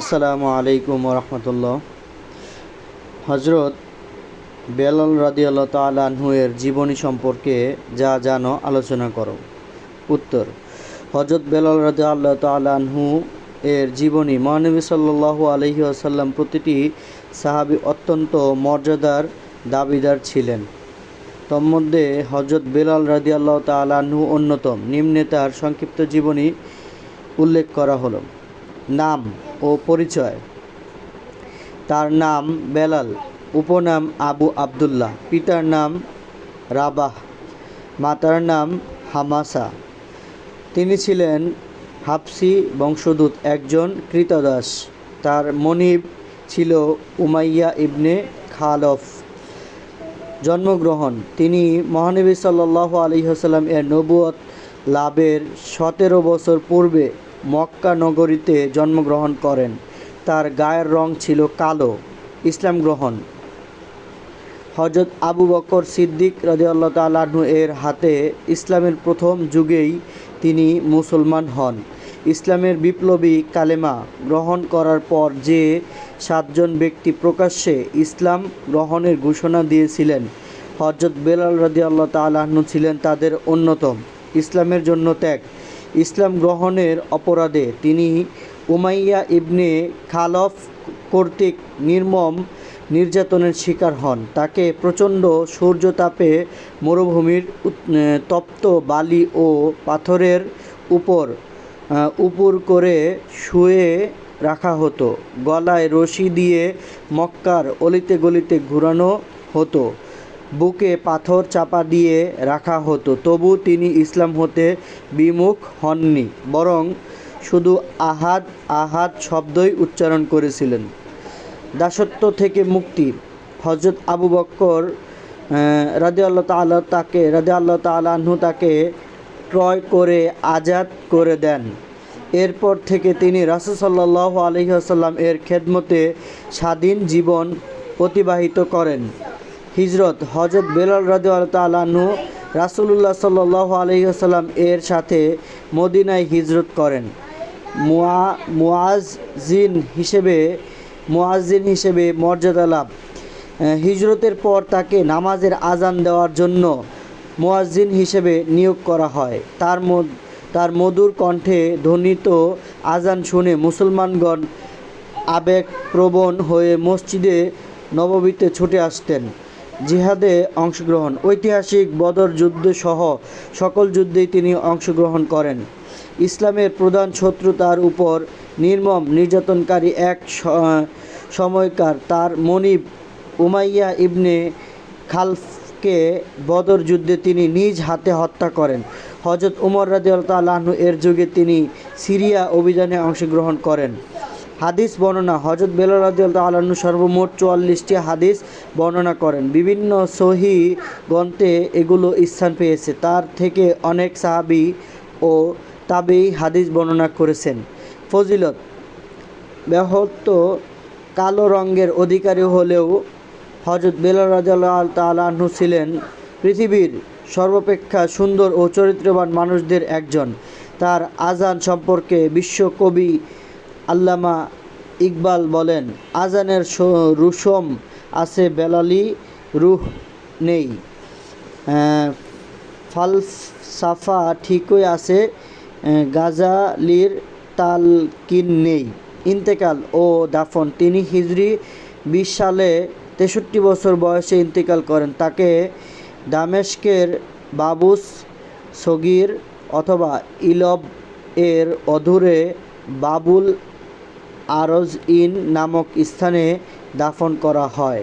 আসসালামু আলাইকুম রহমতুল্লাহ। হজরত বেলাল রাদিয়াল্লাহু তাআলা আনহু এর জীবনী সম্পর্কে যা জানো আলোচনা করো। উত্তর: হজরত বেলাল রাদিয়াল্লাহু তাআলা আনহু এর জীবনী। মহানবী সাল্লাল্লাহু আলাইহি ওয়াসাল্লাম প্রতিটি সাহাবী অত্যন্ত মর্যাদার দাবিদার ছিলেন। তন্মধ্যে হজরত বেলাল রাদিয়াল্লাহু তাআলা আনহু অন্যতম। নিম্নে তার সংক্ষিপ্ত জীবনী উল্লেখ করা হলো। নাম ও পরিচয়: তার নাম বেলাল, উপনাম আবু আবদুল্লাহ, পিতার নাম রাবাহ, মাতার নাম হামাসা। তিনি ছিলেন হাবশী বংশোদ্ভূত একজন ক্রীতদাস। তার মনিব ছিল উমাইয়া ইবনে খালফ। জন্মগ্রহণ: তিনি মহানবী সাল্লাল্লাহু আলাইহি ওয়াসাল্লাম এর নবুয়ত লাভের 17 বছর পূর্বে মক্কা নগরীতে জন্মগ্রহণ করেন। তার গায়ের রং ছিল কালো। ইসলাম গ্রহণ: হযরত আবু বকর সিদ্দিক রাদিয়াল্লাহু তাআলা আনহু এর হাতে ইসলামের প্রথম যুগেই তিনি মুসলমান হন। ইসলামের বিপ্লবী কালেমা গ্রহণ করার পর যে 7 জন ব্যক্তি প্রকাশ্যে ইসলাম গ্রহণের ঘোষণা দিয়েছিলেন, হযরত বেলাল রাদিয়াল্লাহু তাআলা আনহু ছিলেন তাদের অন্যতম। ইসলামের জন্য ত্যাগ: ইসলাম গ্রহণের অপরাধে তিনি উমাইয়া ইবনে খালফ কর্তৃক নির্মম নির্যাতনের শিকার হন। তাকে প্রচণ্ড সূর্যতাপে মরুভূমির তপ্ত বালি ও পাথরের উপর করে শুয়ে রাখা হতো। গলায় রশি দিয়ে মক্কার অলিতে গলিতে ঘুরানো হতো। বুকে পাথর চাপা দিয়ে রাখা হতো। তবু তিনি ইসলাম হতে বিমুখ হননি, বরং শুধু আহাদ আহাদ শব্দই উচ্চারণ করেছিলেন। দাসত্ব থেকে মুক্তি: হযরত আবু বকর রাদিয়াল্লাহু তাআলা আনহু তাকে ক্রয় করে আজাদ করে দেন। এরপর থেকে তিনি রাসূল সাল্লাল্লাহু আলাইহি ওয়াসাল্লাম এর খেদমতে স্বাধীন জীবন অতিবাহিত করেন। হিজরত: হযরত বেলাল রাদিয়াল্লাহু তাআলা আনহু রাসূলুল্লাহ সাল্লাল্লাহু আলাইহি ওয়াসাল্লাম এর সাথে মদিনায় হিজরত করেন। মুয়াজ্জিন হিসেবে মর্যাদা লাভ: হিজরতের পর তাকে নামাজের আজান দেওয়ার জন্য মুয়াজ্জিন হিসেবে নিয়োগ করা হয়। তার মধুর কণ্ঠে ধ্বনিত আজান শুনে মুসলমানগণ আবেগপ্রবণ হয়ে মসজিদে নববীতে ছুটে আসতেন। জিহাদে অংশগ্রহণ: ঐতিহাসিক বদর যুদ্ধ সহ সকল যুদ্ধেই তিনি অংশগ্রহণ করেন। ইসলামের প্রধান শত্রু তার উপর নির্মম নির্যাতনকারী এক সময়কার তার মনিব উমাইয়া ইবনে খালফকে বদর যুদ্ধে তিনি নিজ হাতে হত্যা করেন। হযরত উমর রাদিয়াল্লাহু তাআলা আনহু এর যুগে তিনি সিরিয়া অভিযানে অংশগ্রহণ করেন। হাদিস বর্ণনা: হযরত বেলাল রাদিয়াল্লাহু তাআলা আনহু সর্বমোট 44টি হাদিস বর্ণনা করেন। বিভিন্ন সহিহ গ্রন্থে এগুলো স্থান পেয়েছে। তার থেকে অনেক সাহাবী ও তাবেঈ হাদিস বর্ণনা করেছেন। ফজিলত: ব্যহত কালো রঙের অধিকারী হলেও হযরত বেলাল রাদিয়াল্লাহু তাআলা আনহু ছিলেন পৃথিবীর সর্বাপেক্ষা সুন্দর ও চরিত্রবান মানুষদের একজন। তার আজান সম্পর্কে বিশ্বকবি আল্লামা ইকবাল বলেন, আজানের রুশম আছে, বেলালি রূহ নেই। ফালসাফা ঠিকই আছে, গাজালির তালকিন নেই। ইন্তেকাল ও দাফন: তিনি হিজরি 20 সালে 63 বছর বয়সে ইন্তেকাল করেন। তাকে দামেস্কের বাবুস সগীর অথবা ইলব এর অদূরে বাবুল আরজইন নামক স্থানে দাফন করা হয়।